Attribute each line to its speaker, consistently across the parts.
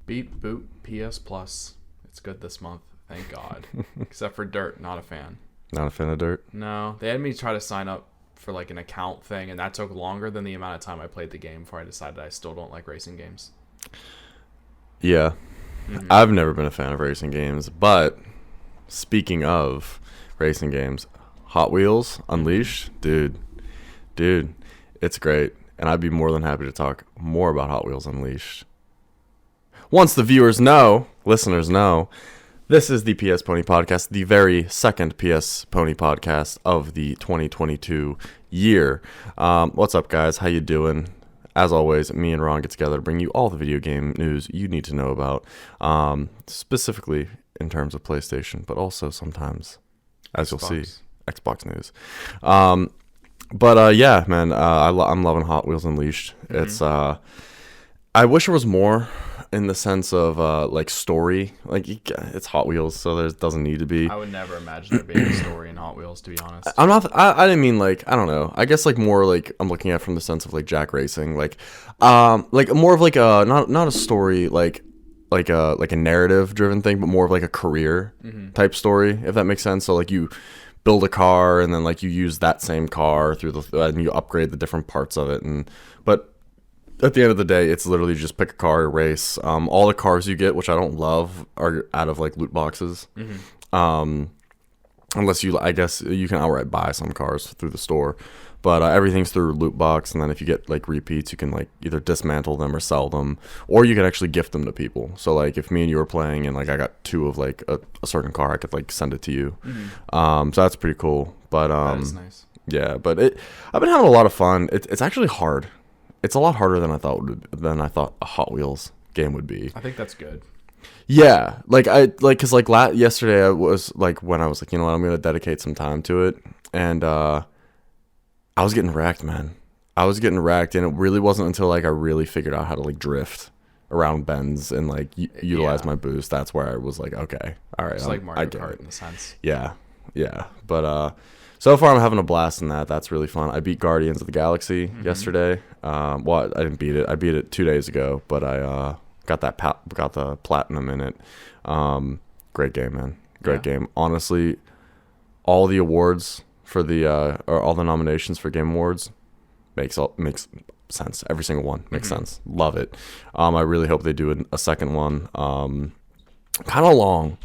Speaker 1: Beat boot PS Plus. It's good this month. Thank God. Except for Dirt. Not a fan.
Speaker 2: Not a fan of Dirt?
Speaker 1: No. They had me try to sign up for like an account thing, and that took longer than the amount of time I played the game before I decided I still don't like racing games.
Speaker 2: Yeah. I've never been a fan of racing games, but speaking of racing games, Hot Wheels Unleashed, dude, it's great. And I'd be more than happy to talk more about Hot Wheels Unleashed. Once the listeners know, this is the PS Pony Podcast, the very second PS Pony Podcast of the 2022 year. What's up, guys? How you doing? As always, me and Ron get together to bring you all the video game news you need to know about, specifically in terms of PlayStation, but also sometimes, as you'll see, Xbox news. Yeah, man, I'm loving Hot Wheels Unleashed. It's I wish there was more in the sense of like story. Like it's Hot Wheels, so there doesn't need to be.
Speaker 1: I would never imagine there being a story in Hot Wheels, to be honest.
Speaker 2: I didn't mean like, I don't know. I guess like more like I'm looking at it from the sense of like Jack Racing, like more of like a not a story like a narrative driven thing, but more of like a career type story, if that makes sense. So like you build a car and then like you use that same car and you upgrade the different parts of it, but at the end of the day, it's literally just pick a car, race. All the cars you get, which I don't love, are out of like loot boxes. Unless I guess you can outright buy some cars through the store, but everything's through loot box. And then if you get like repeats, you can like either dismantle them or sell them, or you can actually gift them to people. So like if me and you were playing and like I got two of like a certain car, I could like send it to you. So that's pretty cool. But
Speaker 1: that is nice.
Speaker 2: Yeah, but I've been having a lot of fun. It's actually hard. It's a lot harder than I thought a Hot Wheels game would be.
Speaker 1: I think that's good.
Speaker 2: Yeah, cause yesterday I was like, when I was like, you know what, I'm gonna dedicate some time to it, and I was getting wrecked, man. I was getting wrecked, and it really wasn't until like I really figured out how to like drift around bends and like utilize my boost. That's where I was like, okay, all right,
Speaker 1: it's like Mario Kart in a sense.
Speaker 2: Yeah, but so far I'm having a blast in that. That's really fun. I beat Guardians of the Galaxy yesterday. Well, I didn't beat it. I beat it 2 days ago, but I got the platinum in it. Great game, man. Great game. Honestly, all the awards for or all the nominations for Game Awards makes sense. Every single one makes sense. Love it. I really hope they do a second one. Kind of long.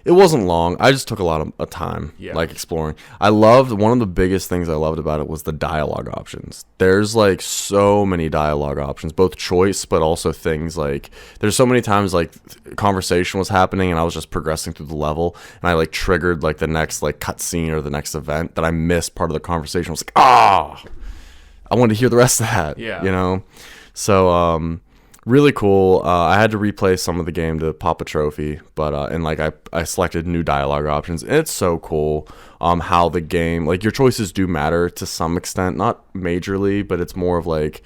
Speaker 2: It wasn't long. I just took a lot of time, like exploring. One of the biggest things I loved about it was the dialogue options. There's like so many dialogue options, both choice, but also things like there's so many times like conversation was happening and I was just progressing through the level and I like triggered like the next like cutscene or the next event that I missed part of the conversation. I was like, I wanted to hear the rest of that. Yeah. You know? So, really cool. I had to replay some of the game to pop a trophy, but and like I selected new dialogue options, and it's so cool how the game, like your choices do matter to some extent, not majorly, but it's more of like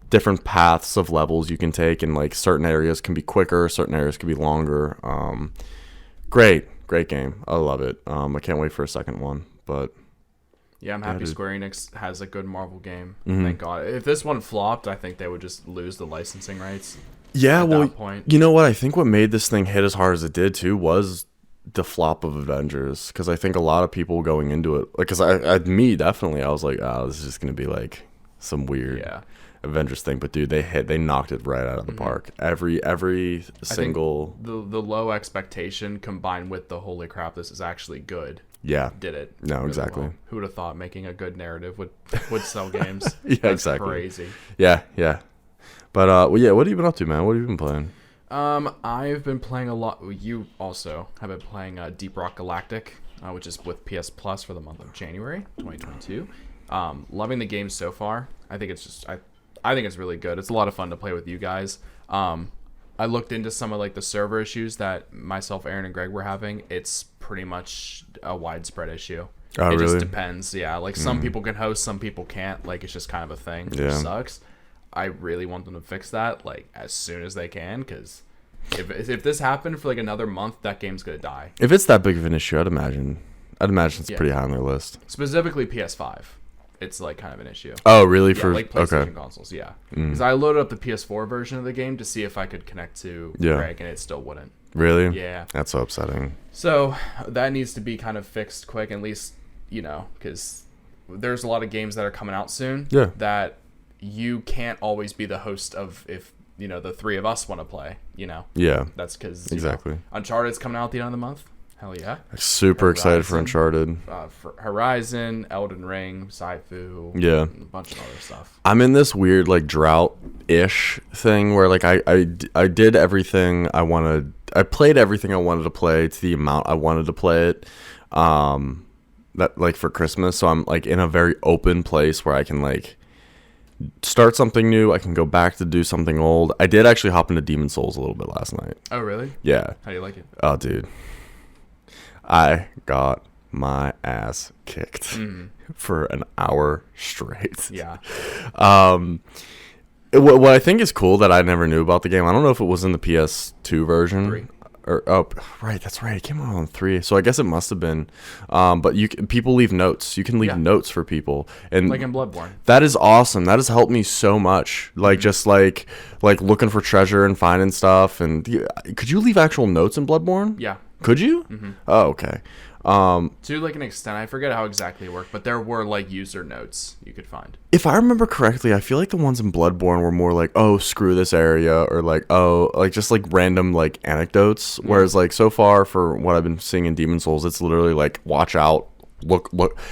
Speaker 2: different paths of levels you can take, and like certain areas can be quicker, certain areas can be longer. Great game. I love it. I can't wait for a second one, but
Speaker 1: yeah, I'm happy Square Enix has a good Marvel game. Thank God. If this one flopped, I think they would just lose the licensing rights.
Speaker 2: Yeah, well, that point. You know what? I think what made this thing hit as hard as it did, too, was the flop of Avengers. Because I think a lot of people going into it, like, because definitely, I was like, oh, this is just going to be like some weird Avengers thing. But, dude, they knocked it right out of the park. Every single...
Speaker 1: The low expectation combined with the holy crap, this is actually good.
Speaker 2: Yeah.
Speaker 1: Did it.
Speaker 2: No, really exactly.
Speaker 1: Well. Who would have thought making a good narrative would sell games?
Speaker 2: That's exactly.
Speaker 1: Crazy.
Speaker 2: Yeah. But, what have you been up to, man? What have you been playing?
Speaker 1: I've been playing a lot. You also have been playing Deep Rock Galactic, which is with PS Plus for the month of January 2022. Loving the game so far. I think it's really good. It's a lot of fun to play with you guys. I looked into some of like the server issues that myself, Aaron, and Greg were having. It's pretty much a widespread issue.
Speaker 2: Oh,
Speaker 1: it
Speaker 2: really?
Speaker 1: just depends. Yeah, like some people can host, some people can't. Like it's just kind of a thing. Which sucks. I really want them to fix that like as soon as they can, because if this happened for like another month, that game's gonna die.
Speaker 2: If it's that big of an issue, I'd imagine it's pretty high on their list.
Speaker 1: Specifically PS5. it's like kind of an issue.
Speaker 2: Oh, really?
Speaker 1: Yeah,
Speaker 2: For
Speaker 1: like PlayStation
Speaker 2: okay.
Speaker 1: consoles, yeah. Because I loaded up the PS4 version of the game to see if I could connect to Greg, and it still wouldn't.
Speaker 2: Really?
Speaker 1: Yeah.
Speaker 2: That's so upsetting.
Speaker 1: So that needs to be kind of fixed quick, at least, because there's a lot of games that are coming out soon.
Speaker 2: Yeah.
Speaker 1: That you can't always be the host of if the three of us want to play.
Speaker 2: Yeah.
Speaker 1: That's because
Speaker 2: exactly.
Speaker 1: Uncharted's coming out at the end of the month. Hell yeah.
Speaker 2: Super excited for Uncharted.
Speaker 1: For Horizon, Elden Ring, Saifu.
Speaker 2: Yeah.
Speaker 1: A bunch of other stuff.
Speaker 2: I'm in this weird like drought-ish thing where like I did everything I wanted. I played everything I wanted to play to the amount I wanted to play it. That like for Christmas. So I'm like in a very open place where I can like start something new. I can go back to do something old. I did actually hop into Demon Souls a little bit last night.
Speaker 1: Oh, really?
Speaker 2: Yeah.
Speaker 1: How do you like it?
Speaker 2: Oh, dude. I got my ass kicked for an hour straight.
Speaker 1: Yeah.
Speaker 2: What I think is cool that I never knew about the game, I don't know if it was in the PS2 version.
Speaker 1: 3.
Speaker 2: Right, that's right. It came out on 3, so I guess it must have been. But people leave notes. You can leave notes for people, and
Speaker 1: like in Bloodborne.
Speaker 2: that is awesome. That has helped me so much. Like just like looking for treasure and finding stuff. And could you leave actual notes in Bloodborne?
Speaker 1: Yeah.
Speaker 2: Could you? Oh, okay.
Speaker 1: To like an extent, I forget how exactly it worked, but there were like user notes you could find.
Speaker 2: If I remember correctly, I feel like the ones in Bloodborne were more like, oh, screw this area, or like, oh, like just like random like anecdotes. Whereas like so far for what I've been seeing in Demon Souls, it's literally like watch out, look.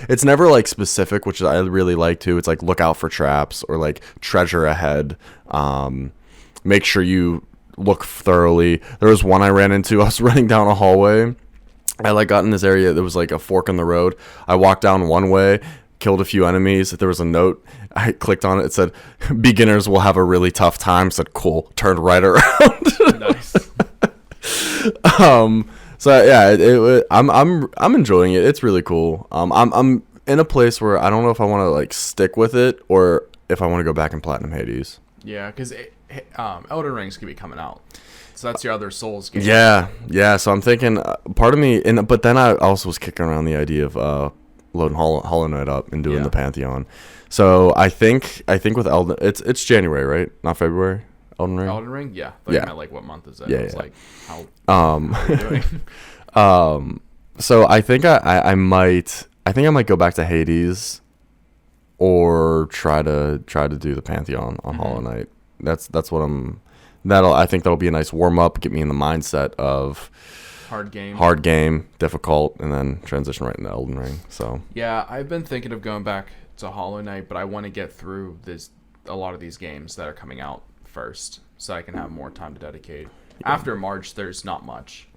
Speaker 2: It's never like specific, which I really like too. It's like look out for traps or like treasure ahead. Make sure you look thoroughly. There was one I ran into. I was running down a hallway. I like got in this area that was like a fork in the road. I walked down one way, killed a few enemies. There was a note. I clicked on it. It said, "Beginners will have a really tough time." I said, "Cool." Turned right around.
Speaker 1: Nice.
Speaker 2: So yeah, I'm enjoying it. It's really cool. I'm in a place where I don't know if I want to like stick with it or if I want to go back and platinum Hades.
Speaker 1: Yeah, because Elden Ring's could be coming out. So that's your other Souls game.
Speaker 2: Yeah. So I'm thinking, part of me, but then I also was kicking around the idea of loading Hollow Knight up and doing the Pantheon. So I think with Elden, it's January, right? Not February. Elden Ring.
Speaker 1: Elden Ring, yeah. I meant like what month is it?
Speaker 2: Yeah,
Speaker 1: I was
Speaker 2: yeah.
Speaker 1: like, how are you doing?
Speaker 2: So I think I might go back to Hades, or try to do the Pantheon on Hollow Knight. That's what I'm. I think that'll be a nice warm up, get me in the mindset of
Speaker 1: hard game,
Speaker 2: difficult, and then transition right into Elden Ring. So
Speaker 1: yeah, I've been thinking of going back to Hollow Knight, but I want to get through a lot of these games that are coming out first, so I can have more time to dedicate. Yeah. After March, there's not much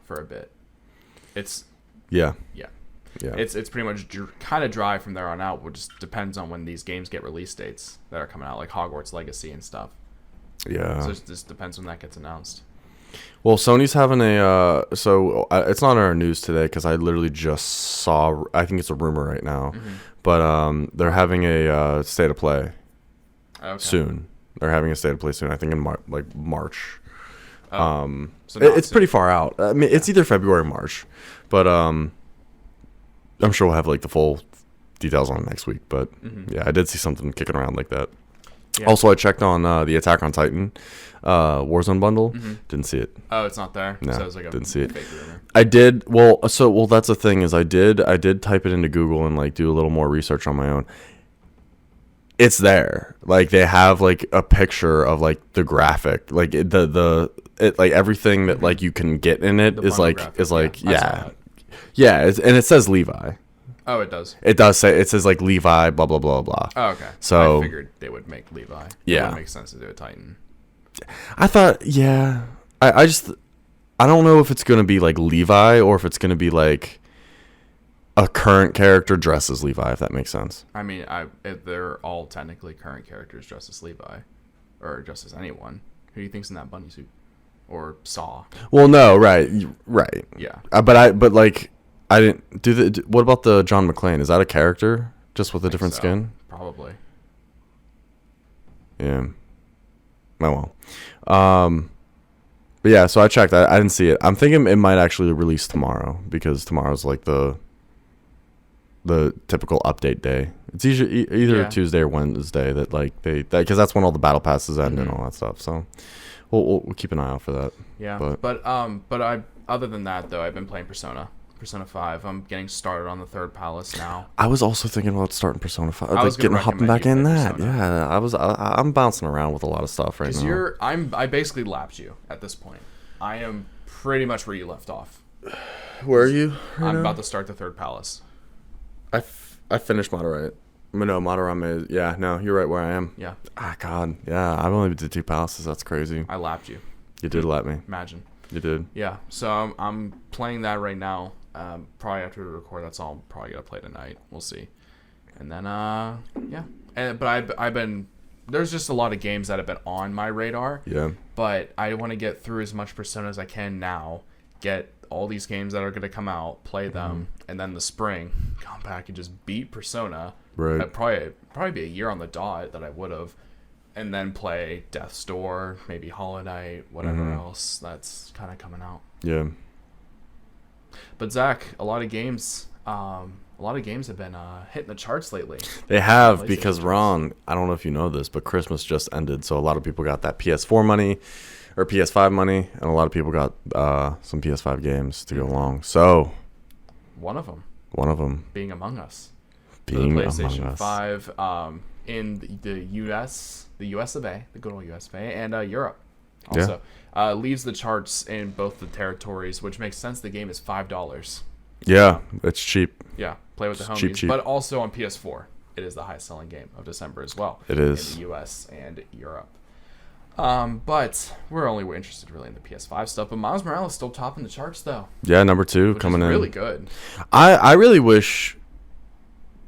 Speaker 1: for a bit. It's
Speaker 2: yeah.
Speaker 1: It's pretty much kind of dry from there on out. It just depends on when these games get release dates that are coming out, like Hogwarts Legacy and stuff.
Speaker 2: Yeah.
Speaker 1: So it just depends when that gets announced.
Speaker 2: Well, Sony's having it's not in our news today because I literally just saw. I think it's a rumor right now, but they're having a state of play soon. They're having a state of play soon. I think in March. So it's pretty far out. I mean, it's either February or March, but I'm sure we'll have like the full details on it next week. But yeah, I did see something kicking around like that. Yeah. Also, I checked on the Attack on Titan Warzone bundle. Didn't see it.
Speaker 1: Oh, it's not there.
Speaker 2: No,
Speaker 1: so it was like a
Speaker 2: didn't see it.
Speaker 1: Fake rumor.
Speaker 2: I did. Well, that's the thing is I did type it into Google and like do a little more research on my own. It's there. Like they have like a picture of like the graphic, like like everything that like you can get in it is like and it says Levi.
Speaker 1: Oh, it does.
Speaker 2: It does say, it says like Levi, blah blah blah blah.
Speaker 1: Oh, okay.
Speaker 2: So
Speaker 1: I figured they would make Levi.
Speaker 2: Yeah,
Speaker 1: it would make sense to do a Titan.
Speaker 2: I thought, yeah. I don't know if it's gonna be like Levi or if it's gonna be like a current character dressed as Levi, if that makes sense.
Speaker 1: I mean, they're all technically current characters dressed as Levi, or dressed as anyone. Who do you think's in that bunny suit, or Saw?
Speaker 2: Well, no, right.
Speaker 1: Yeah.
Speaker 2: But like, I didn't do what about the John McClane? Is that a character just with a different skin?
Speaker 1: Probably.
Speaker 2: Yeah. Oh well. But yeah, so I checked. I didn't see it. I'm thinking it might actually release tomorrow because tomorrow's like the the typical update day. It's usually either Tuesday or Wednesday that like because that's when all the battle passes end and all that stuff. So we'll keep an eye out for that.
Speaker 1: Yeah, but I other than that though, I've been playing Persona 5. I'm getting started on the third palace now.
Speaker 2: I was also thinking about starting Persona 5, like hopping back in that. Persona. Yeah, I'm bouncing around with a lot of stuff right now.
Speaker 1: I basically lapped you at this point. I am pretty much where you left off.
Speaker 2: Where are you?
Speaker 1: I'm about to start the third palace.
Speaker 2: I finished Madarame. No, Madarame. Yeah, no, you're right where I am.
Speaker 1: Yeah.
Speaker 2: God. Yeah, I've only did 2 palaces. That's crazy.
Speaker 1: I lapped you.
Speaker 2: You did lap me.
Speaker 1: Imagine.
Speaker 2: You did.
Speaker 1: Yeah. So I'm playing that right now. Probably after we record, that's all I'm probably gonna play tonight. We'll see. And then yeah. But I've been there's just a lot of games that have been on my radar.
Speaker 2: Yeah.
Speaker 1: But I want to get through as much Persona as I can now. Get all these games that are going to come out, play them, and then the spring come back and just beat Persona.
Speaker 2: Right.
Speaker 1: I'd probably be a year on the dot that I would have, and then play Death's Door, maybe Hollow Knight, whatever else that's kind of coming out.
Speaker 2: Yeah.
Speaker 1: But Zach, a lot of games have been hitting the charts lately.
Speaker 2: They have, because Ron, I don't know if you know this, but Christmas just ended, so a lot of people got that PS4 money or PS5 money, and a lot of people got some PS5 games to go along. So
Speaker 1: one of them being Among Us.
Speaker 2: Being
Speaker 1: the PlayStation
Speaker 2: Among Us.
Speaker 1: 5 in the US of A, the good old US of A, and Europe also. Leads the charts in both the territories, which makes sense. The game is $5.
Speaker 2: Yeah, it's cheap.
Speaker 1: Yeah, play with the homies.
Speaker 2: Cheap.
Speaker 1: But also on PS4, it is the highest selling game of December as well.
Speaker 2: It is.
Speaker 1: In the US and Europe. But we're only interested really in the PS5 stuff. But Miles Morales still topping the charts though.
Speaker 2: Yeah, number 2
Speaker 1: which
Speaker 2: coming
Speaker 1: is
Speaker 2: in.
Speaker 1: Really good.
Speaker 2: I really wish.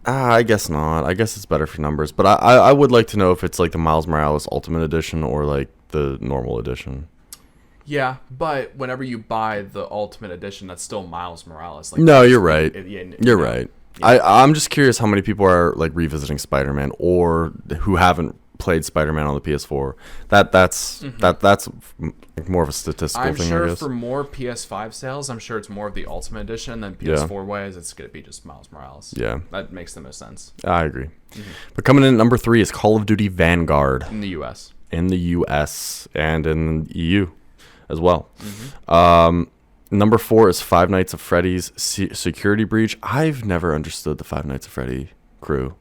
Speaker 2: I guess not. I guess it's better for numbers. But I would like to know if it's like the Miles Morales Ultimate Edition or like the normal edition.
Speaker 1: Yeah, but whenever you buy the Ultimate Edition, that's still Miles Morales. Like,
Speaker 2: no, you're right. You're right. Yeah. I'm just curious how many people are like revisiting Spider-Man or who haven't played Spider-Man on the PS4. That's more of a statistical thing,
Speaker 1: I'm
Speaker 2: I guess.
Speaker 1: sure for more PS5 sales, I'm sure it's more of the Ultimate Edition than PS4 wise. It's going to be just Miles Morales.
Speaker 2: Yeah.
Speaker 1: That makes the most sense.
Speaker 2: I agree. But coming in at number 3 is Call of Duty Vanguard.
Speaker 1: In the US.
Speaker 2: In the US and in the EU as well. Number 4 is Five Nights at Freddy's Security Breach. I've never understood the Five Nights at Freddy crew.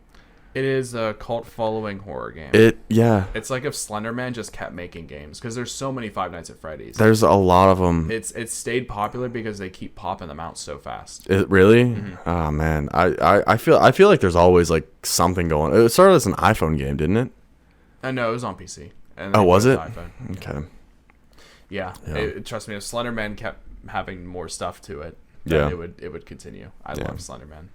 Speaker 2: It
Speaker 1: is a cult following horror game. It's like if Slenderman just kept making games, because there's so many Five Nights at Freddy's.
Speaker 2: There's a lot of them.
Speaker 1: It's stayed popular because they keep popping them out so fast.
Speaker 2: It really? Oh man, I feel like there's always like something going. It started as an iPhone game, didn't it?
Speaker 1: No, it was on PC. And
Speaker 2: was it?
Speaker 1: iPhone.
Speaker 2: Okay.
Speaker 1: Yeah. Trust me, if Slenderman kept having more stuff to it, it would continue. I love Slenderman.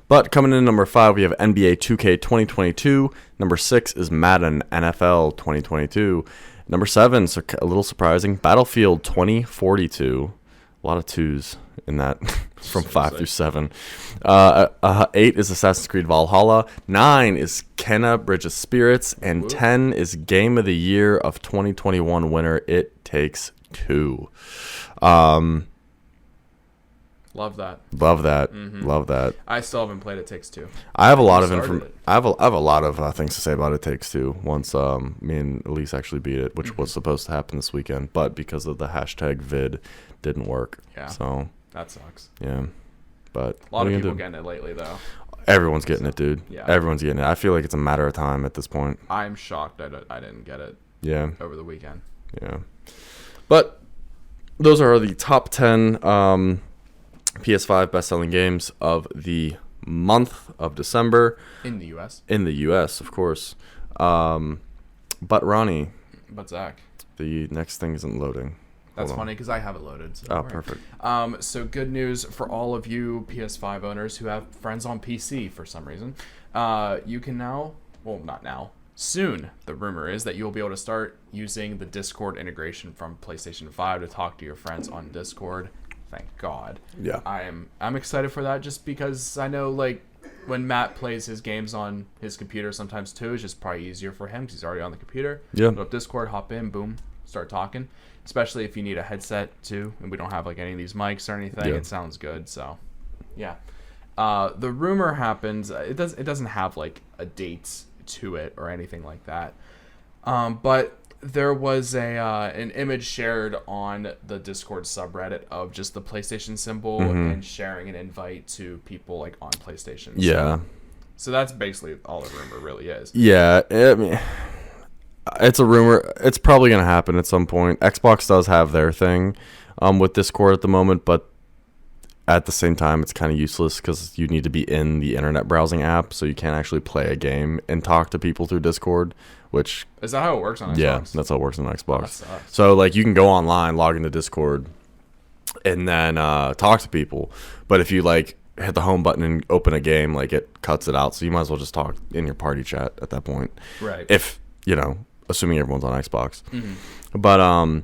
Speaker 2: But coming in number 5, we have NBA 2K 2022. Number 6 is Madden NFL 2022. Number 7, so a little surprising, Battlefield 2042. A lot of 2s in that from 5 through 7. 8 is Assassin's Creed Valhalla. 9 is Kena Bridge of Spirits. And 10 is Game of the Year of 2021 winner It Takes Two.
Speaker 1: Love that.
Speaker 2: Love that.
Speaker 1: I still haven't played It Takes Two.
Speaker 2: I have a lot of I have a lot of things to say about It Takes Two. Once me and Elise actually beat it, which was supposed to happen this weekend, but because of the hashtag vid, didn't work.
Speaker 1: Yeah.
Speaker 2: So
Speaker 1: that sucks.
Speaker 2: Yeah. But
Speaker 1: a lot of people getting it lately, though.
Speaker 2: Everyone's getting it, dude.
Speaker 1: Yeah.
Speaker 2: Everyone's getting it. I feel like it's a matter of time at this point.
Speaker 1: I'm shocked I didn't get it.
Speaker 2: Yeah.
Speaker 1: Over the weekend.
Speaker 2: Yeah. But those are the top 10 PS5 best-selling games of the month of December.
Speaker 1: In the U.S.
Speaker 2: In the U.S., of course. But Ronnie.
Speaker 1: But Zach.
Speaker 2: The next thing isn't loading.
Speaker 1: That's funny because I have it loaded. So
Speaker 2: oh, perfect.
Speaker 1: So good news for all of you PS5 owners who have friends on PC for some reason. You can now, well, not now, soon, the rumor is that you'll be able to start using the Discord integration from PlayStation 5 to talk to your friends on Discord. Thank God.
Speaker 2: Yeah.
Speaker 1: I'm excited for that just because I know, like, when Matt plays his games on his computer sometimes too, it's just probably easier for him because he's already on the computer.
Speaker 2: Yeah.
Speaker 1: Go up Discord, hop in, boom, start talking. Especially if you need a headset too, and we don't have like any of these mics or anything. Yeah. It sounds good. So, yeah. The rumor happens. It doesn't have like a date to it or anything like that. But there was an image shared on the Discord subreddit of just the PlayStation symbol and sharing an invite to people like on PlayStation.
Speaker 2: Yeah.
Speaker 1: So that's basically all the rumor really is.
Speaker 2: Yeah. I mean, it's a rumor. It's probably going to happen at some point. Xbox does have their thing with Discord at the moment, but at the same time, it's kind of useless because you need to be in the internet browsing app, so you can't actually play a game and talk to people through Discord, which...
Speaker 1: Is that how it works on Xbox?
Speaker 2: Yeah, that's how it works on Xbox. So, like, you can go online, log into Discord, and then talk to people. But if you, like, hit the home button and open a game, like, it cuts it out. So you might as well just talk in your party chat at that point.
Speaker 1: Right.
Speaker 2: If, assuming everyone's on Xbox. But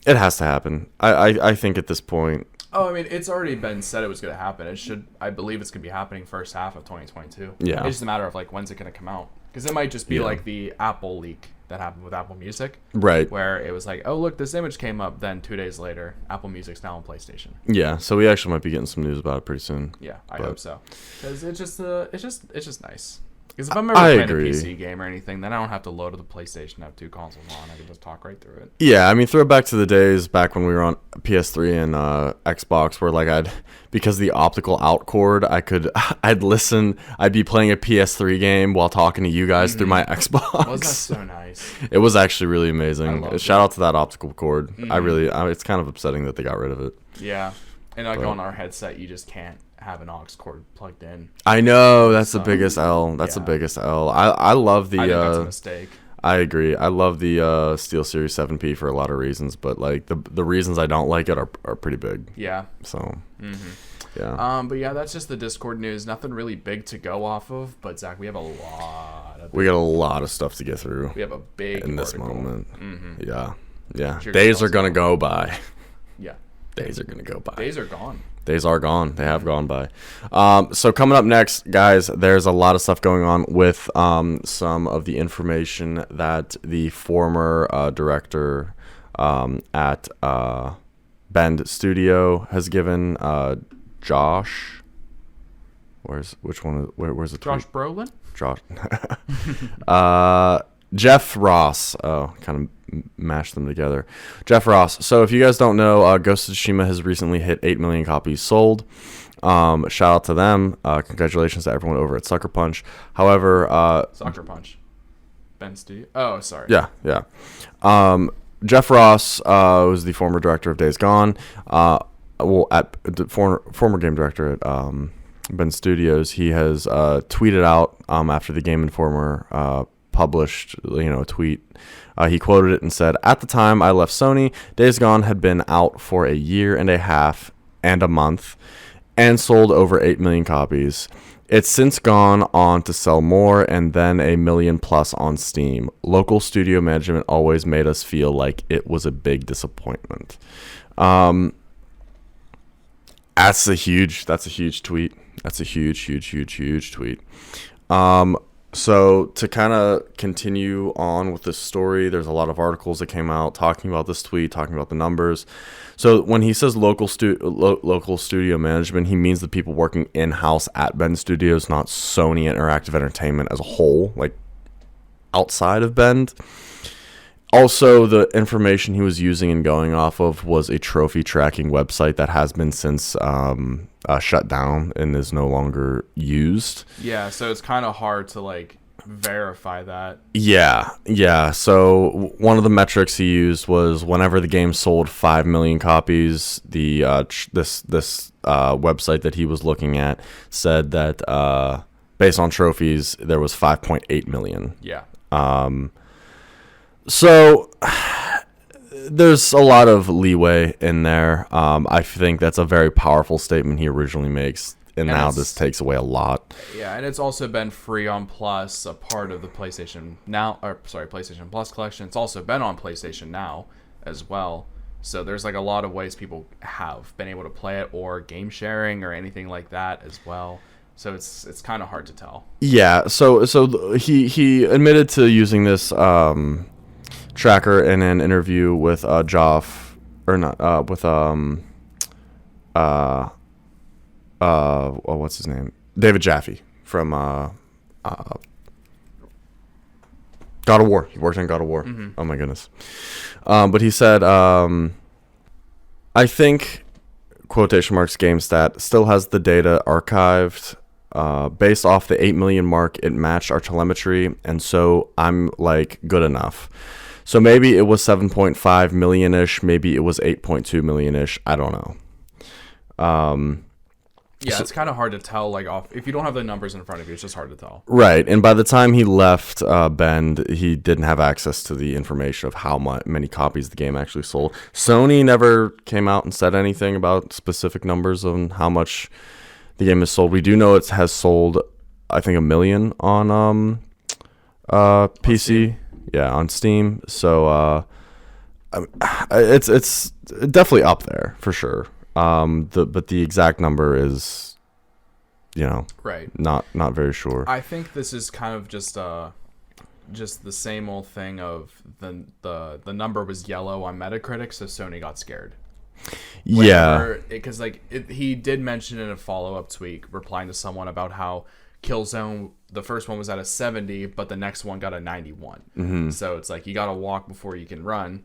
Speaker 2: it has to happen. I think at this point...
Speaker 1: Oh, I mean, it's already been said it was going to happen. I believe it's going to be happening first half of 2022.
Speaker 2: Yeah.
Speaker 1: It's just a matter of, like, when's it going to come out? Because it might just be like the Apple leak that happened with Apple Music.
Speaker 2: Right.
Speaker 1: Where it was like, oh, look, this image came up. Then 2 days later, Apple Music's now on PlayStation.
Speaker 2: Yeah, so we actually might be getting some news about it pretty soon.
Speaker 1: Yeah, I hope so. Because it's just nice. Because if I'm ever playing a PC game or anything, then I don't have to load the PlayStation, have two consoles on. I can just talk right through it.
Speaker 2: Yeah, I mean, throw it back to the days back when we were on PS3 and Xbox, where like because the optical out cord, I'd be playing a PS3 game while talking to you guys through my Xbox.
Speaker 1: Was that so nice?
Speaker 2: It was actually really amazing. Shout out to that optical cord.
Speaker 1: Mm-hmm.
Speaker 2: It's kind of upsetting that they got rid of it.
Speaker 1: Yeah, and like on our headset, you just can't have an aux cord plugged in.
Speaker 2: I know, that's the biggest L. That's the biggest L. I love the...
Speaker 1: I think that's a mistake.
Speaker 2: I agree. I love the SteelSeries 7P for a lot of reasons, but like the reasons I don't like it are pretty big.
Speaker 1: Yeah.
Speaker 2: So, yeah.
Speaker 1: But yeah, that's just the Discord news. Nothing really big to go off of, but Zach, we got a lot
Speaker 2: of stuff to get through.
Speaker 1: We have a big
Speaker 2: in this
Speaker 1: article.
Speaker 2: moment. Yeah. Yeah.
Speaker 1: Sure,
Speaker 2: days are going to go by.
Speaker 1: Yeah.
Speaker 2: Days are going to go by.
Speaker 1: Days are gone.
Speaker 2: Days are gone. They have gone by. So coming up next, guys, there's a lot of stuff going on with some of the information that the former director at Bend Studio has given. Josh, where's the tweet?
Speaker 1: Josh Brolin?
Speaker 2: Josh. Jeff Ross. Oh, kind of mash them together. Jeff Ross. So if you guys don't know, Ghost of Tashima has recently hit 8 million copies sold. Shout out to them. Congratulations to everyone over at Sucker Punch. However,
Speaker 1: Sucker Punch. Ben Studio. Oh, sorry.
Speaker 2: Yeah. Jeff Ross was the former director of Days Gone. At the former game director at Ben Studios. He has tweeted out after the Game Informer published a tweet. He quoted it and said, "At the time I left Sony, Days Gone had been out for a year and a half and a month and sold over 8 million copies. It's since gone on to sell more and then 1 million plus on Steam. Local studio management always made us feel like it was a big disappointment." That's a huge tweet. That's a huge tweet. So to kind of continue on with this story, there's a lot of articles that came out talking about this tweet, talking about the numbers. So when he says local studio management, he means the people working in-house at Bend Studios, not Sony Interactive Entertainment as a whole, like outside of Bend. Also, the information he was using and going off of was a trophy tracking website that has been since shut down and is no longer used.
Speaker 1: Yeah, so it's kind of hard to like verify that.
Speaker 2: Yeah. So one of the metrics he used was whenever the game sold 5 million copies, the this website that he was looking at said that based on trophies, there was 5.8 million.
Speaker 1: Yeah.
Speaker 2: So there's a lot of leeway in there. I think that's a very powerful statement he originally makes, and now this takes away a lot.
Speaker 1: Yeah, and it's also been free on Plus, a part of the PlayStation Plus collection. It's also been on PlayStation Now as well. So there's like a lot of ways people have been able to play it, or game sharing or anything like that as well. So it's kind of hard to tell. Yeah.
Speaker 2: So he admitted to using this tracker in an interview with what's his name? David Jaffe from God of War. He worked on God of War.
Speaker 1: Mm-hmm.
Speaker 2: Oh my goodness. But he said, I think quotation marks GameStat still has the data archived based off the 8 million mark. It matched our telemetry, and so I'm like good enough. So maybe it was 7.5 million-ish, maybe it was 8.2 million-ish, I don't know.
Speaker 1: Yeah, it's kind of hard to tell, like, off if you don't have the numbers in front of you. It's just hard to tell.
Speaker 2: Right, and by the time he left Bend, he didn't have access to the information of how many copies the game actually sold. Sony never came out and said anything about specific numbers on how much the game has sold. We do know it has sold, I think, 1 million on PC. Yeah, on Steam. So it's definitely up there for sure. But the exact number is,
Speaker 1: right,
Speaker 2: not very sure.
Speaker 1: I think this is kind of just the same old thing of the number was yellow on Metacritic, so Sony got scared. Because he did mention in a follow-up tweet replying to someone about how Killzone, the first one was at a 70, but the next one got a 91.
Speaker 2: Mm-hmm.
Speaker 1: So it's like you gotta walk before you can run,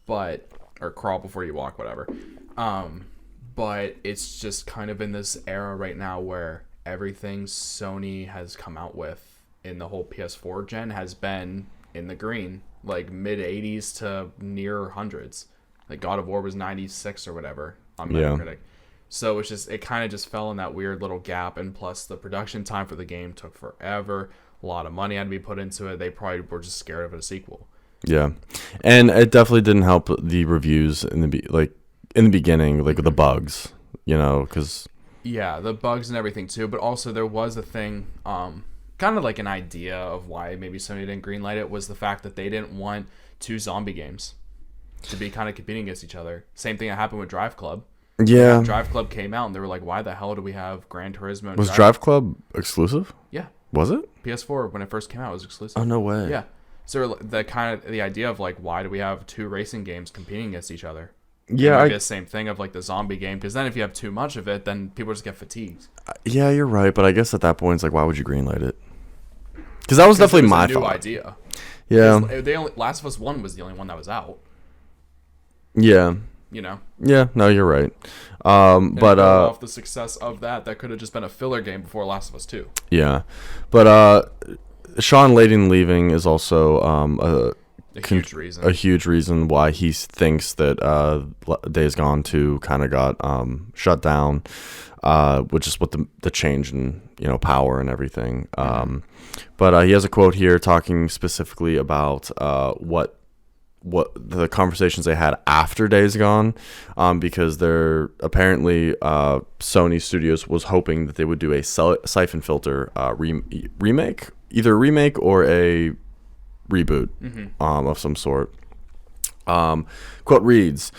Speaker 1: or crawl before you walk, whatever. But it's just kind of in this era right now where everything Sony has come out with in the whole PS4 gen has been in the green, like mid 80s to near hundreds. Like God of War was 96 or whatever on Metacritic. Yeah. So it kind of just fell in that weird little gap, and plus the production time for the game took forever. A lot of money had to be put into it. They probably were just scared of a sequel.
Speaker 2: Yeah, and it definitely didn't help the reviews in the beginning, like with the bugs, because
Speaker 1: yeah, the bugs and everything too. But also there was a thing, kind of like an idea of why maybe Sony didn't greenlight it was the fact that they didn't want 2 zombie games to be kind of competing against each other. Same thing that happened with Drive Club.
Speaker 2: Yeah,
Speaker 1: Drive Club came out and they were like, why the hell do we have Gran Turismo and
Speaker 2: was Drive Club exclusive?
Speaker 1: Yeah.
Speaker 2: Was it?
Speaker 1: PS4 when it first came out, it was exclusive.
Speaker 2: Oh, no way.
Speaker 1: Yeah. So the idea of like, why do we have 2 racing games competing against each other?
Speaker 2: Yeah,
Speaker 1: maybe the same thing of like the zombie game, because then if you have too much of it, then people just get fatigued.
Speaker 2: Yeah, you're right, but I guess at that point it's like, why would you greenlight it? Because that was definitely my thought.
Speaker 1: Idea.
Speaker 2: Yeah.
Speaker 1: Last of Us 1 was the only one that was out.
Speaker 2: Yeah. Yeah, no, you're right. But
Speaker 1: off the success of that could have just been a filler game before Last of Us 2.
Speaker 2: Yeah, but Sean Layden leaving is also
Speaker 1: a
Speaker 2: huge reason why he thinks that Days Gone 2 kind of got shut down, which is what the change in power and everything. But he has a quote here talking specifically about what the conversations they had after Days Gone, because they're apparently Sony Studios was hoping that they would do a Siphon Filter remake, either a remake or a reboot of some sort. Quote reads,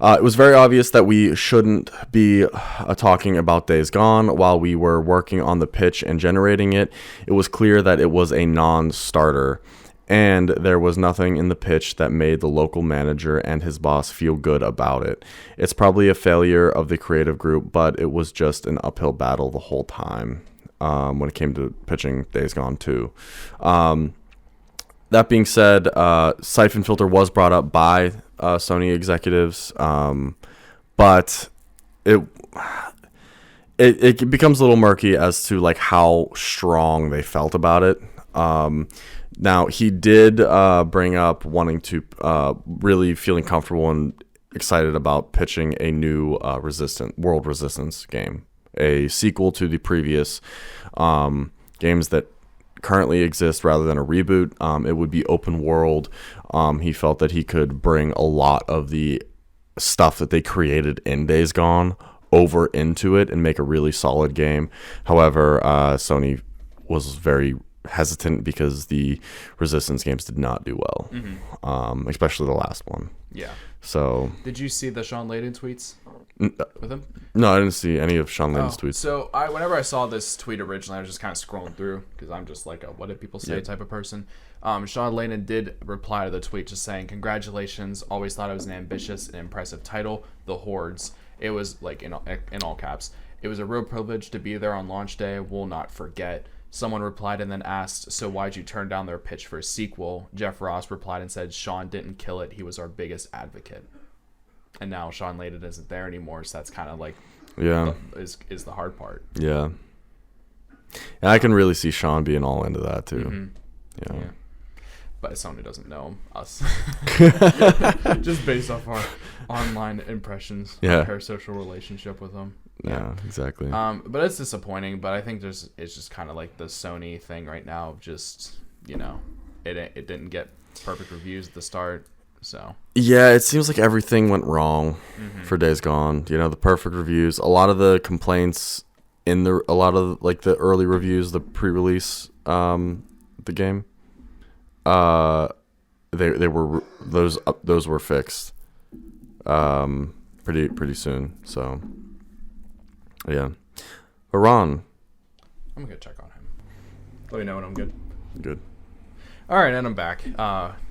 Speaker 2: it was very obvious that we shouldn't be talking about Days Gone while we were working on the pitch and generating it. It was clear that it was a non-starter, and there was nothing in the pitch that made the local manager and his boss feel good about it. It's probably a failure of the creative group, but it was just an uphill battle the whole time when it came to pitching Days Gone 2. That being said, Siphon Filter was brought up by Sony executives, but it becomes a little murky as to like how strong they felt about it. Now, he did bring up wanting to really feeling comfortable and excited about pitching a new World Resistance game, a sequel to the previous games that currently exist rather than a reboot. It would be open world. He felt that he could bring a lot of the stuff that they created in Days Gone over into it and make a really solid game. However, Sony was very hesitant because the Resistance games did not do well, especially the last one.
Speaker 1: Yeah.
Speaker 2: So
Speaker 1: did you see the Sean Layden tweets with him?
Speaker 2: No, I didn't see any of Sean Layden's tweets.
Speaker 1: So whenever I saw this tweet originally, I was just kind of scrolling through because I'm just like a what did people say type of person. Sean Layden did reply to the tweet just saying, "Congratulations, always thought it was an ambitious and impressive title, The Hordes." It was like in all caps. It was a real privilege to be there on launch day. We'll not forget. Someone replied and then asked, so why'd you turn down their pitch for a sequel? Jeff Ross replied and said, Sean didn't kill it. He was our biggest advocate. And now Sean Layden isn't there anymore, so that's kind of like is the hard part.
Speaker 2: Yeah. And I can really see Sean being all into that too.
Speaker 1: Mm-hmm. Yeah. But Sony doesn't know us. Just based off our online impressions.
Speaker 2: Yeah.
Speaker 1: Parasocial relationship with them.
Speaker 2: Yeah, exactly.
Speaker 1: But it's disappointing. But I think it's just kind of like the Sony thing right now. Of just, you know, it didn't get perfect reviews at the start. So
Speaker 2: yeah, it seems like everything went wrong for Days Gone. You know, the perfect reviews. A lot of the complaints in the the early reviews, the pre-release, the game. They were those were fixed pretty soon. So yeah. But Ron,
Speaker 1: I'm gonna check on him. Let me know when I'm good.
Speaker 2: Good.
Speaker 1: All right, and I'm back.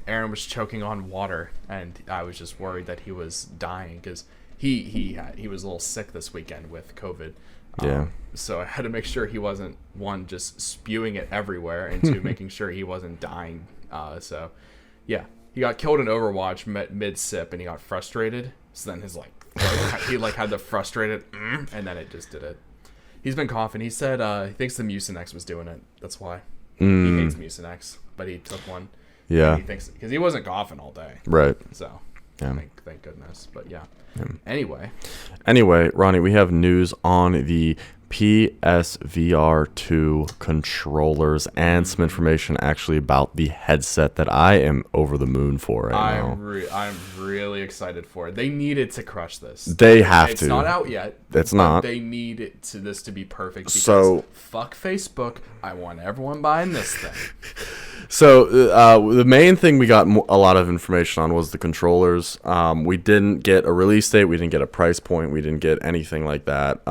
Speaker 1: Aaron was choking on water, and I was just worried that he was dying because he was a little sick this weekend with COVID.
Speaker 2: Yeah.
Speaker 1: So I had to make sure he wasn't, one, just spewing it everywhere, and two, making sure he wasn't dying. So yeah, he got killed in Overwatch mid sip, and he got frustrated. So then his he had the frustrated, and then it just did it. He's been coughing. He said he thinks the Mucinex was doing it. That's why he hates Mucinex, but he took one.
Speaker 2: Yeah.
Speaker 1: He thinks because he wasn't coughing all day.
Speaker 2: Right.
Speaker 1: So
Speaker 2: yeah.
Speaker 1: Thank goodness. But yeah.
Speaker 2: Anyway,
Speaker 1: Ronnie,
Speaker 2: we have news on the PSVR2 controllers and some information actually about the headset that I am over the moon for right now.
Speaker 1: I'm really excited for it. They needed to crush this.
Speaker 2: They have to.
Speaker 1: It's not out yet.
Speaker 2: It's not.
Speaker 1: They need this to be perfect because
Speaker 2: so
Speaker 1: fuck Facebook. I want everyone buying this thing.
Speaker 2: So the main thing we got a lot of information on was the controllers. We didn't get a release date. We didn't get a price point. We didn't get anything like that.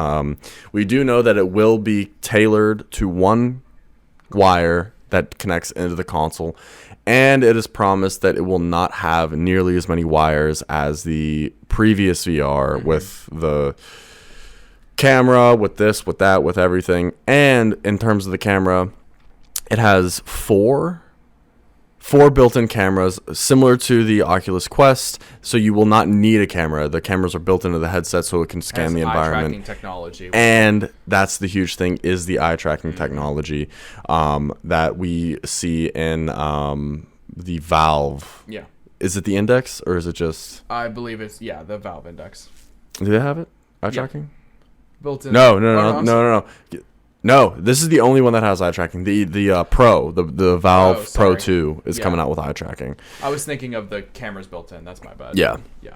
Speaker 2: We do know that it will be tailored to one wire that connects into the console. And it is promised that it will not have nearly as many wires as the previous VR with the camera, with this, with that, with everything. And in terms of the camera, it has four built-in cameras similar to the Oculus Quest, so you will not need a camera. The cameras are built into the headset so it can scan the environment.
Speaker 1: Eye-tracking technology.
Speaker 2: And that's the huge thing, is the eye-tracking technology that we see in the Valve.
Speaker 1: Yeah.
Speaker 2: Is it the Index, or is it just...
Speaker 1: I believe it's, the Valve Index.
Speaker 2: Do they have it? Eye-tracking?
Speaker 1: Built in.
Speaker 2: No. No, this is the only one that has eye tracking. The Pro, the Valve Pro 2 is coming out with eye tracking.
Speaker 1: I was thinking of the cameras built in. That's my bad.
Speaker 2: Yeah.
Speaker 1: Yeah.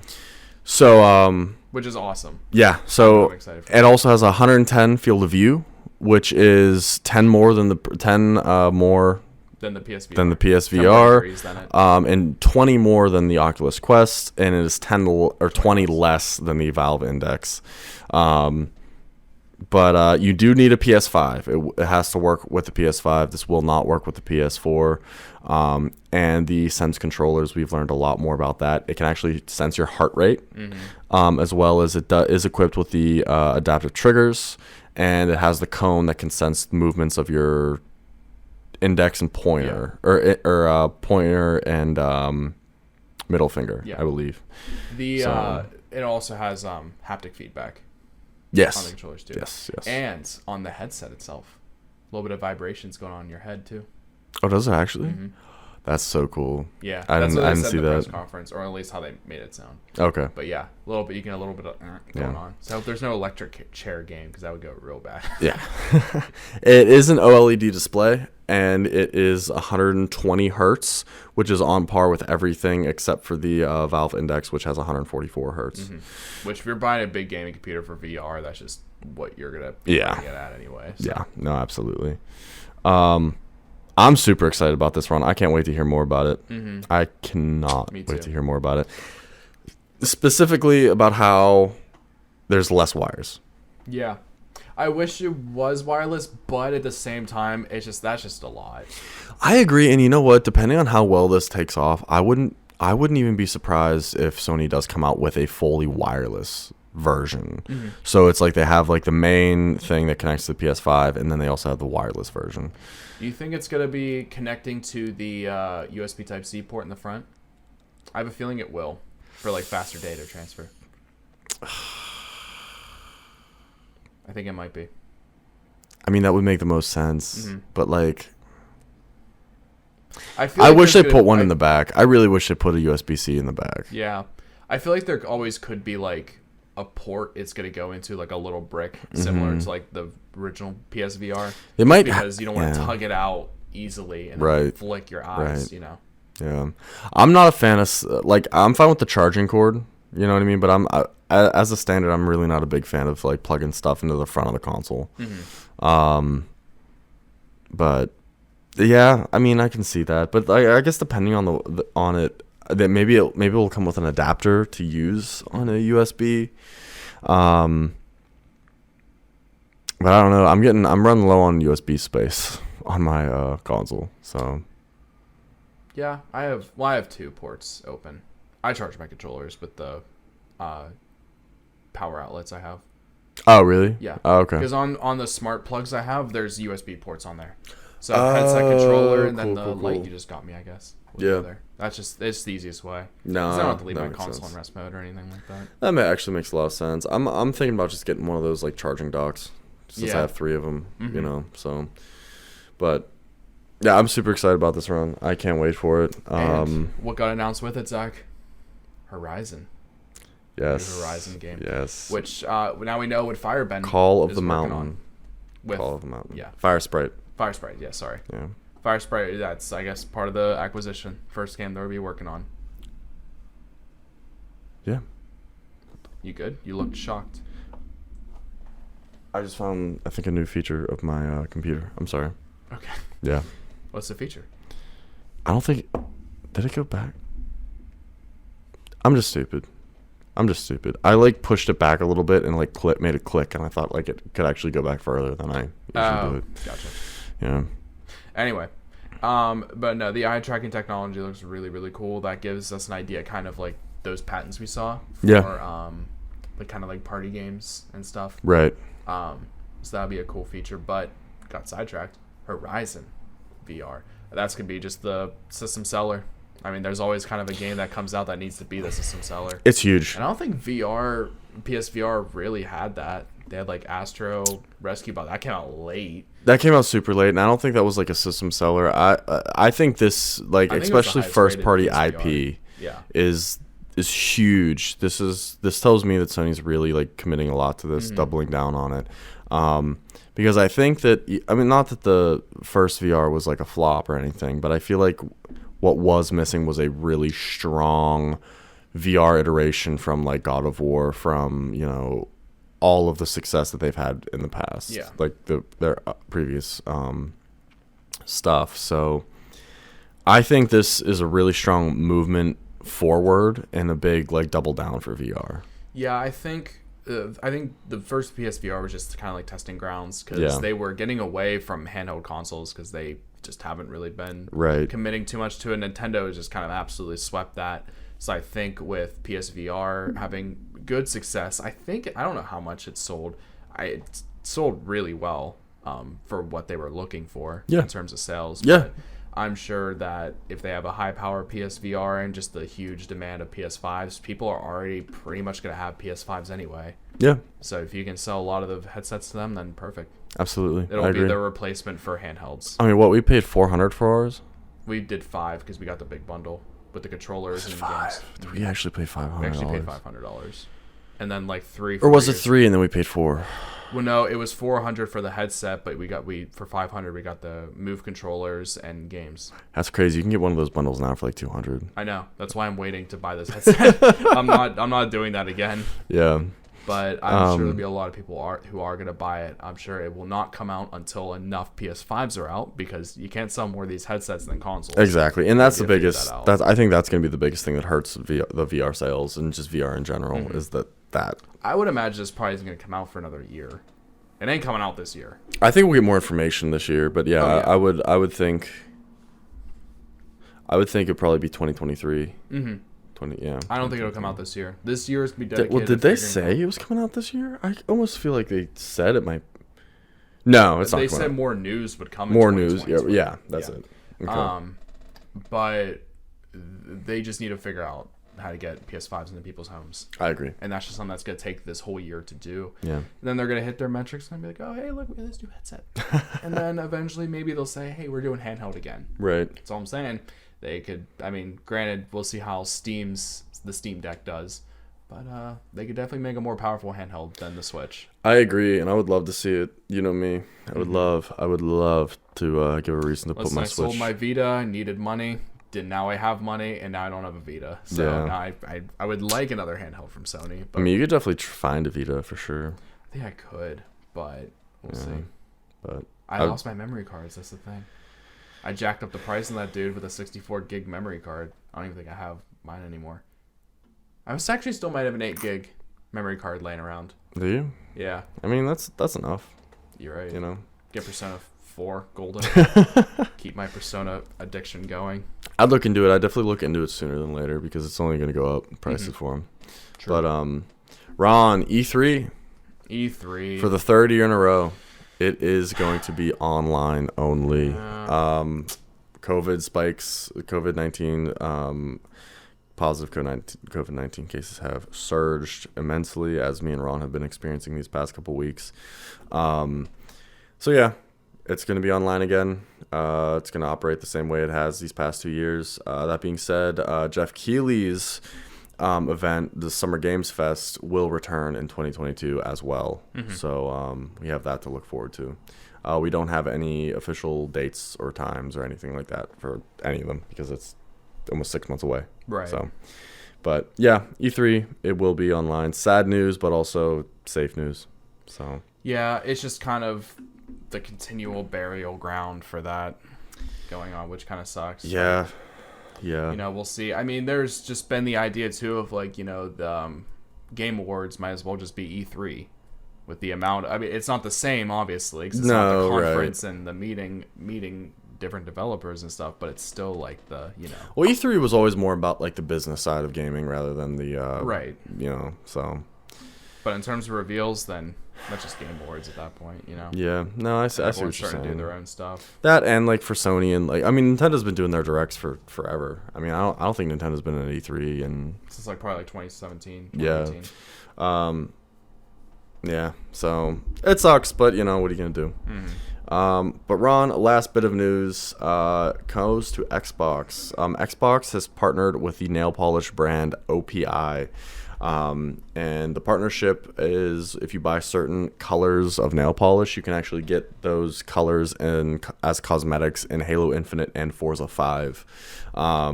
Speaker 2: So
Speaker 1: which is awesome.
Speaker 2: Yeah. So it also has 110 field of view, which is 10 more than the PSVR. And 20 more than the Oculus Quest, and it is 20 less than the Valve Index. But you do need a PS5. It has to work with the PS5. This will not work with the PS4. And the Sense controllers, we've learned a lot more about that. It can actually sense your heart rate, as well as it is equipped with the adaptive triggers, and it has the cone that can sense movements of your index and pointer, or pointer and middle finger, I believe.
Speaker 1: It also has haptic feedback.
Speaker 2: Yes.
Speaker 1: On the controllers too.
Speaker 2: Yes.
Speaker 1: And on the headset itself, a little bit of vibrations going on in your head too.
Speaker 2: Oh, does it actually? Mm-hmm. That's so cool.
Speaker 1: Yeah,
Speaker 2: I didn't see that
Speaker 1: press conference, or at least how they made it sound.
Speaker 2: Okay.
Speaker 1: But yeah, a little bit. You get a little bit of going on. So I hope there's no electric chair game, because that would go real bad.
Speaker 2: Yeah. It is an OLED display, and it is 120 hertz, which is on par with everything except for the Valve Index, which has 144 hertz.
Speaker 1: Mm-hmm. Which, if you're buying a big gaming computer for VR, that's just what you're gonna be buying it at anyway. So.
Speaker 2: Yeah. No, absolutely. I'm super excited about this, Ron. I can't wait to hear more about it. Mm-hmm. I cannot wait to hear more about it. Specifically about how there's less wires.
Speaker 1: Yeah. I wish it was wireless, but at the same time, that's just a lot.
Speaker 2: I agree, and you know what? Depending on how well this takes off, I wouldn't even be surprised if Sony does come out with a fully wireless version. So it's like they have like the main thing that connects to the PS5, and then they also have the wireless version.
Speaker 1: Do you think it's going to be connecting to the USB Type-C port in the front? I have a feeling it will, for like faster data transfer. I think it might be.
Speaker 2: I mean, that would make the most sense, but like,
Speaker 1: I
Speaker 2: wish they put one in the back. I really wish they put a USB-C in the back.
Speaker 1: Yeah, I feel like there always could be like a port it's going to go into, like a little brick similar to like the original PSVR.
Speaker 2: It might,
Speaker 1: because you don't want to tug it out easily and flick your eyes, you know.
Speaker 2: Yeah, I'm not a fan of like, I'm fine with the charging cord, you know what I mean, but as a standard, I'm really not a big fan of like plugging stuff into the front of the console. But yeah, I mean, I can see that, but I guess depending on it, that maybe it will come with an adapter to use on a USB. But I don't know. I'm running low on USB space on my console, so.
Speaker 1: Yeah, I have 2 ports open. I charge my controllers with the power outlets I have.
Speaker 2: Oh, really?
Speaker 1: Yeah.
Speaker 2: Oh, okay.
Speaker 1: Because on the smart plugs I have, there's USB ports on there. So headset controller and then the light you just got me, I guess.
Speaker 2: Yeah.
Speaker 1: There. It's the easiest way.
Speaker 2: No,
Speaker 1: I don't have to leave my console in rest mode or anything like that.
Speaker 2: That actually makes a lot of sense. I'm thinking about just getting one of those like charging docks, since I have 3 of them. You know, so. But yeah, I'm super excited about this run. I can't wait for it.
Speaker 1: And what got announced with it, Zach? Horizon.
Speaker 2: Yes.
Speaker 1: The Horizon game.
Speaker 2: Yes.
Speaker 1: Which now we know what Firebend
Speaker 2: Call of the Mountain. Call of the Mountain.
Speaker 1: Yeah.
Speaker 2: Fire Sprite.
Speaker 1: Fire Sprite. Yeah. Sorry.
Speaker 2: Yeah.
Speaker 1: Fire Sprite. That's, I guess, part of the acquisition. First game they'll be working on.
Speaker 2: Yeah.
Speaker 1: You good? You looked shocked.
Speaker 2: I just found, I think, a new feature of my computer. I'm sorry.
Speaker 1: Okay.
Speaker 2: Yeah.
Speaker 1: What's the feature?
Speaker 2: I don't think. Did it go back? I'm just stupid. I like pushed it back a little bit and like made it click, and I thought like it could actually go back further than I usually do it.
Speaker 1: Gotcha.
Speaker 2: Yeah.
Speaker 1: Anyway, but no, the eye tracking technology looks really, really cool. That gives us an idea, kind of like those patents we saw for like kind of like party games and stuff.
Speaker 2: Right.
Speaker 1: So that'd be a cool feature, but got sidetracked. Horizon VR. That's gonna be just the system seller. I mean, there's always kind of a game that comes out that needs to be the system seller.
Speaker 2: It's huge.
Speaker 1: And I don't think PSVR really had that. They had like Astro Rescue Bot. That came out late.
Speaker 2: That came out super late, and I don't think that was like a system seller. I think this, like, especially first party IP, is huge. This tells me that Sony's really like committing a lot to this, doubling down on it. Because I think that, I mean, not that the first VR was like a flop or anything, but I feel like what was missing was a really strong VR iteration from like God of War, from, you know, all of the success that they've had in the past, like their previous stuff. So I think this is a really strong movement forward and a big like double down for VR.
Speaker 1: Yeah, I think the first PSVR was just kind of like testing grounds, because they were getting away from handheld consoles because they just haven't really been committing too much to it. Nintendo has just kind of absolutely swept that. So I think with PSVR having good success, I don't know how much it sold. It sold really well for what they were looking for in terms of sales. But I'm sure that if they have a high power PSVR and just the huge demand of PS5s, people are already pretty much going to have PS5s anyway. Yeah. So if you can sell a lot of the headsets to them, then perfect.
Speaker 2: Absolutely.
Speaker 1: It'll be the replacement for handhelds.
Speaker 2: I mean, what, we paid $400 for ours?
Speaker 1: We did $500 because we got the big bundle with the controllers and games.
Speaker 2: Did we actually pay $500?
Speaker 1: We actually paid $500. And then like $300.
Speaker 2: Or was it $300 and then we paid $400?
Speaker 1: Well, no, it was $400 for the headset, but for $500 we got the Move controllers and games.
Speaker 2: That's crazy. You can get one of those bundles now for like $200.
Speaker 1: I know. That's why I'm waiting to buy this headset. I'm not doing that again.
Speaker 2: Yeah.
Speaker 1: But I'm sure there'll be a lot of people who are going to buy it. I'm sure it will not come out until enough PS5s are out, because you can't sell more of these headsets than consoles.
Speaker 2: Exactly, and that's the biggest. I think that's going to be the biggest thing that hurts the VR sales and just VR in general, is that.
Speaker 1: I would imagine this probably isn't going to come out for another year. It ain't coming out this year.
Speaker 2: I think we'll get more information this year, but I would think it'd probably be 2023. Yeah.
Speaker 1: I don't think it'll come out this year. This year is be dedicated.
Speaker 2: Well, did they say it was coming out this year? I almost feel like they said it might. No, it's not.
Speaker 1: They said more news would come.
Speaker 2: More news. Yeah, that's it.
Speaker 1: Okay. But they just need to figure out how to get PS5s into people's homes.
Speaker 2: I agree.
Speaker 1: And that's just something that's going to take this whole year to do.
Speaker 2: Yeah.
Speaker 1: And then they're going to hit their metrics and be like, oh, hey, look, we have this new headset. And then eventually maybe they'll say, hey, we're doing handheld again.
Speaker 2: Right.
Speaker 1: That's all I'm saying. They could, I mean, granted, we'll see how the Steam Deck does. But they could definitely make a more powerful handheld than the Switch.
Speaker 2: I agree, and I would love to see it. You know me. I would love to give a reason to put my Switch.
Speaker 1: I sold my Vita, I needed money. Now I have money, and now I don't have a Vita. So now I would like another handheld from Sony. But
Speaker 2: I mean, you could definitely find a Vita for sure.
Speaker 1: I think I could, but we'll see.
Speaker 2: But
Speaker 1: I lost my memory cards. That's the thing. I jacked up the price on that dude with a 64 gig memory card. I don't even think I have mine anymore. I was actually still might have an 8 gig memory card laying around.
Speaker 2: Do you?
Speaker 1: Yeah.
Speaker 2: I mean, that's Enough.
Speaker 1: You're right.
Speaker 2: You know,
Speaker 1: get Persona 4 golden. Keep my Persona addiction going.
Speaker 2: I'd look into it. I'd definitely look into it sooner than later because it's only going to go up prices for them. True. But Ron, E3 for the third year in a row, it is going to be online only. COVID spikes, COVID-19 positive COVID-19 cases have surged immensely, as me and Ron have been experiencing these past couple weeks. So yeah, it's going to be online again. It's going to operate the same way it has these past 2 years. That being said, Jeff Keighley's event, the Summer Games Fest, will return in 2022 as well. So we have that to look forward to. We don't have any official dates or times or anything like that for any of them because it's almost 6 months away.
Speaker 1: Right.
Speaker 2: So, but yeah, E3, it will be online. Sad news, but also safe news. So
Speaker 1: yeah, it's just kind of the continual burial ground for that going on, which kind of sucks.
Speaker 2: Yeah.
Speaker 1: But, you know, we'll see. I mean, there's just been the idea too of like, you know, the Game Awards might as well just be E3 with the amount. I mean, it's not the same, obviously, because it's not the conference and the meeting different developers and stuff, but it's still like the, you know.
Speaker 2: Well, E3 was always more about like the business side of gaming rather than the
Speaker 1: right.
Speaker 2: You know, so.
Speaker 1: But in terms of reveals, then that's just Game Awards at that point, you know.
Speaker 2: Yeah, no, I see what you're
Speaker 1: starting
Speaker 2: saying.
Speaker 1: to do their own stuff.
Speaker 2: That and like for Sony and like I mean Nintendo's been doing their directs for forever. I mean I don't think Nintendo's been at E3 and
Speaker 1: since like probably like 2017.
Speaker 2: 2018. Yeah. Yeah, so it sucks, but you know what are you gonna do? But Ron, last bit of news goes to Xbox. Xbox has partnered with the nail polish brand OPI. And the partnership is if you buy certain colors of nail polish, you can actually get those colors as cosmetics in Halo Infinite and Forza 5. I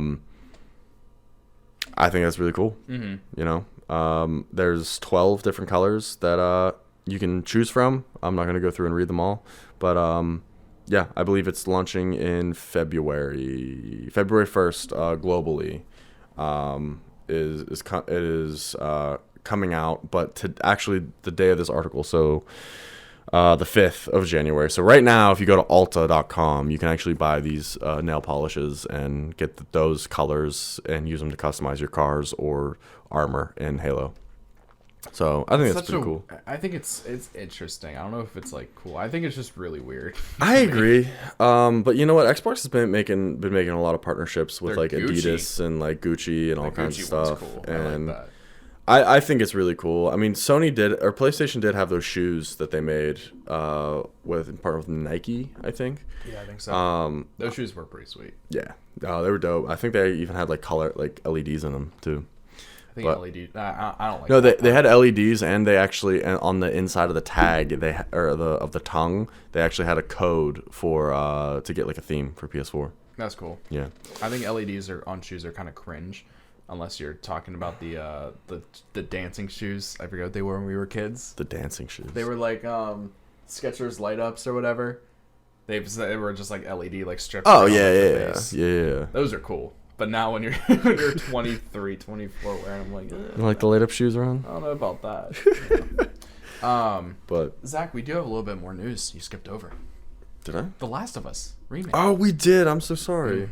Speaker 2: think that's really cool. You know, there's 12 different colors that you can choose from. I'm not going to go through and read them all, but yeah, I believe it's launching in February 1st globally. Is coming out, but actually the day of this article, so the 5th of January. So right now, if you go to Ulta.com, you can actually buy these nail polishes and get those colors and use them to customize your cars or armor in Halo. So I think that's pretty cool.
Speaker 1: I think it's interesting. I don't know if it's like cool. I think it's just really weird.
Speaker 2: I agree. But you know what? Xbox has been making a lot of partnerships with like Adidas and like Gucci and all kinds of stuff.
Speaker 1: Cool.
Speaker 2: And
Speaker 1: I like that.
Speaker 2: I think it's really cool. I mean, PlayStation did have those shoes that they made with partner with Nike, I think.
Speaker 1: Yeah, I think so. Those shoes were pretty sweet.
Speaker 2: Yeah, they were dope. I think they even had like LEDs in them too.
Speaker 1: I think LED. I don't like.
Speaker 2: No, they had LEDs, and they actually on the inside of the tag of the tongue, they actually had a code for to get like a theme for PS4.
Speaker 1: That's cool.
Speaker 2: Yeah,
Speaker 1: I think LEDs on shoes are kind of cringe, unless you're talking about the dancing shoes. I forget what they were when we were kids.
Speaker 2: The dancing shoes.
Speaker 1: They were like Skechers light ups or whatever. They were just like LED like strips.
Speaker 2: Oh yeah.
Speaker 1: Those are cool. But now when you're 23, 24 wearing them, like,
Speaker 2: you like the light up shoes, Ron?
Speaker 1: I don't know about that.
Speaker 2: But
Speaker 1: Zach, we do have a little bit more news you skipped over.
Speaker 2: Did I?
Speaker 1: The Last of Us remake.
Speaker 2: Oh, we did. I'm so sorry.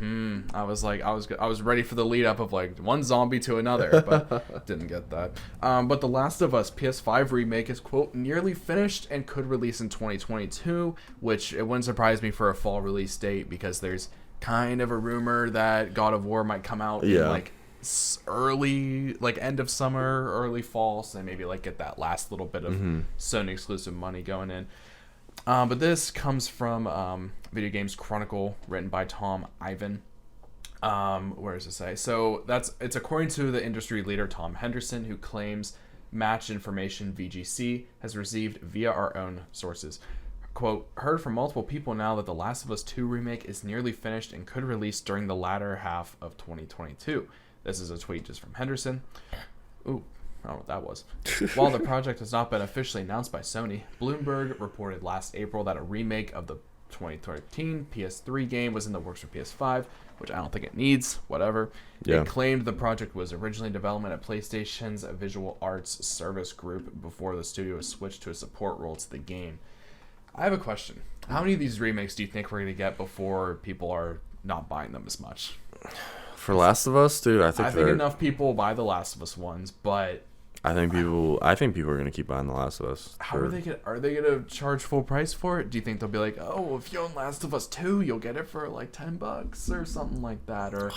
Speaker 1: I was like, I was ready for the lead up of like one zombie to another, but didn't get that. But The Last of Us PS5 remake is quote nearly finished and could release in 2022, which it wouldn't surprise me for a fall release date because there's kind of a rumor that God of War might come out in like early, like end of summer, early fall, so maybe like get that last little bit of Sony exclusive money going in. But this comes from Video Games Chronicle, written by Tom Ivan. Where does it say? So it's according to the industry leader Tom Henderson, who claims match information VGC has received via our own sources. Quote, heard from multiple people now that The Last of Us 2 remake is nearly finished and could release during the latter half of 2022. This is a tweet just from Henderson. Ooh. I don't know what that was. While the project has not been officially announced by Sony, Bloomberg reported last April that a remake of the 2013 PS3 game was in the works for PS5, which I don't think it needs, whatever. It claimed the project was originally in development at PlayStation's Visual Arts Service Group before the studio was switched to a support role to the game. I have a question. How many of these remakes do you think we're going to get before people are not buying them as much?
Speaker 2: For Last of Us, dude, I think
Speaker 1: enough people buy the Last of Us ones, but
Speaker 2: I think people are gonna keep buying The Last of Us.
Speaker 1: Are they gonna charge full price for it? Do you think they'll be like, oh, if you own Last of Us 2, you'll get it for like $10 or something like that, or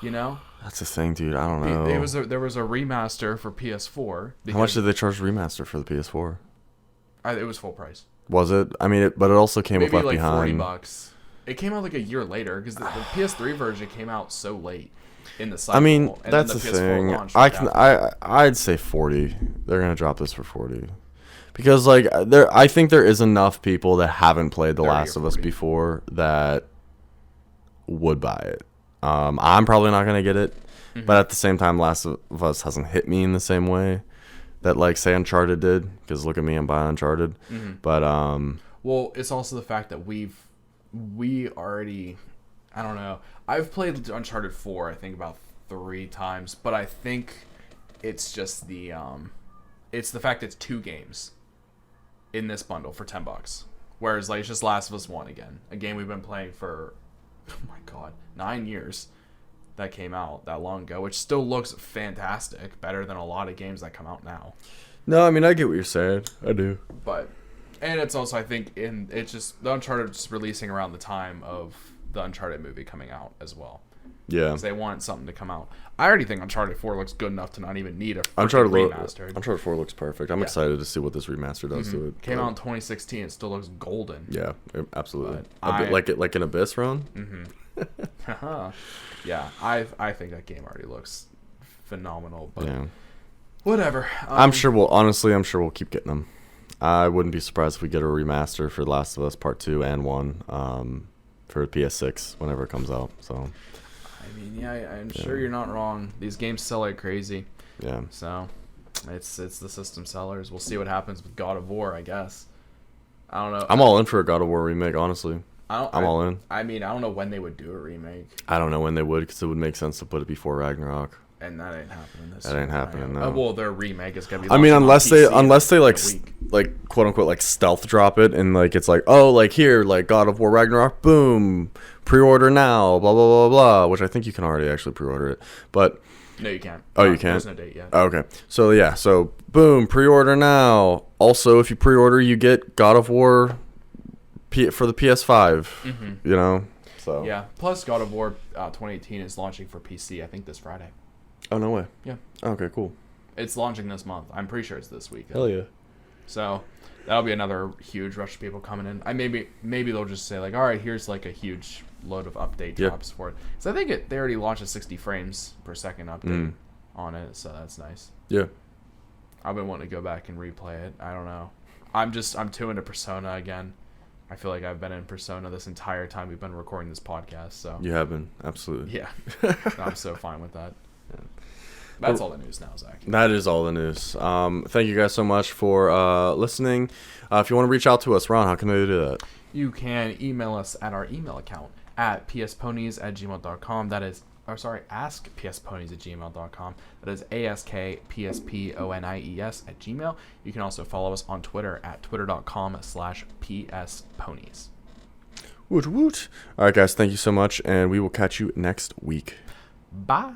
Speaker 1: you know?
Speaker 2: That's the thing, dude. I don't know.
Speaker 1: There was a remaster for PS4.
Speaker 2: How much did they charge remaster for the PS4?
Speaker 1: It was full price.
Speaker 2: Was it? I mean, but it also came with Left
Speaker 1: like
Speaker 2: Behind.
Speaker 1: $40. It came out like a year later because the PS3 version came out so late in the cycle.
Speaker 2: I mean,
Speaker 1: and
Speaker 2: that's
Speaker 1: the
Speaker 2: the
Speaker 1: PS4
Speaker 2: thing. I'd say 40. They're gonna drop this for 40 because like I think there is enough people that haven't played The Last of Us before that would buy it. I'm probably not gonna get it, but at the same time, Last of Us hasn't hit me in the same way that like say Uncharted did. Because look at me, I'm buying Uncharted. But
Speaker 1: well, it's also the fact that we already, I don't know. I've played Uncharted 4, I think about 3 times, but I think it's just the fact it's 2 games in this bundle for $10. Whereas like it's just Last of Us 1 again, a game we've been playing for, oh my god, 9 years. That came out that long ago, which still looks fantastic, better than a lot of games that come out now.
Speaker 2: No, I mean I get what you're saying. I do.
Speaker 1: And it's also, I think, it's just the Uncharted's releasing around the time of the Uncharted movie coming out as well. Yeah. Because they want something to come out. I already think Uncharted 4 looks good enough to not even need a remastered.
Speaker 2: Uncharted 4 looks perfect. I'm excited to see what this remaster does to it.
Speaker 1: Came out in 2016. It still looks golden.
Speaker 2: Yeah, absolutely. Like an Abyss run?
Speaker 1: Yeah, I think that game already looks phenomenal. But whatever.
Speaker 2: I'm sure we'll keep getting them. I wouldn't be surprised if we get a remaster for Last of Us Part 2 and 1 for PS6 whenever it comes out. So,
Speaker 1: I mean, I'm sure you're not wrong. These games sell like crazy.
Speaker 2: Yeah.
Speaker 1: So, it's the system sellers. We'll see what happens with God of War, I guess. I don't know.
Speaker 2: I'm all in for a God of War remake, honestly. I'm all in.
Speaker 1: I mean, I don't know when they would do a remake.
Speaker 2: I don't know when they would because it would make sense to put it before Ragnarok.
Speaker 1: And that ain't happening this
Speaker 2: year. That ain't happening, no.
Speaker 1: Well, their remake is gonna be.
Speaker 2: I mean, unless they like quote unquote like stealth drop it and like it's like, oh, like here, like God of War Ragnarok, boom, pre-order now, blah blah blah blah, which I think you can already actually pre-order it, but
Speaker 1: no, you can't.
Speaker 2: Oh, you can't.
Speaker 1: There's no date yet.
Speaker 2: Okay, so boom, pre-order now. Also, if you pre-order, you get God of War for the PS5. You know, so
Speaker 1: yeah. Plus, God of War 2018 is launching for PC. I think this Friday.
Speaker 2: Oh, no way.
Speaker 1: Yeah.
Speaker 2: Okay, cool.
Speaker 1: It's launching this month. I'm pretty sure it's this week.
Speaker 2: Hell yeah.
Speaker 1: So that'll be another huge rush of people coming in. Maybe they'll just say like, all right, here's like a huge load of update drops for it. So I think they already launched a 60 frames per second update on it, so that's nice.
Speaker 2: Yeah.
Speaker 1: I've been wanting to go back and replay it. I don't know. I'm too into Persona again. I feel like I've been in Persona this entire time we've been recording this podcast. So
Speaker 2: you have been, absolutely.
Speaker 1: Yeah. I'm so fine with that. Yeah. That's all the news now, Zach.
Speaker 2: That is all the news. Thank you guys so much for listening. If you want to reach out to us, Ron, how can they do that?
Speaker 1: You can email us at our email account at psponies@gmail.com. That is, AskPSPonies@gmail.com. That is AskPSPonies@gmail. You can also follow us on Twitter at twitter.com/psponies.
Speaker 2: Woot woot. All right, guys, thank you so much, and we will catch you next week.
Speaker 1: Bye.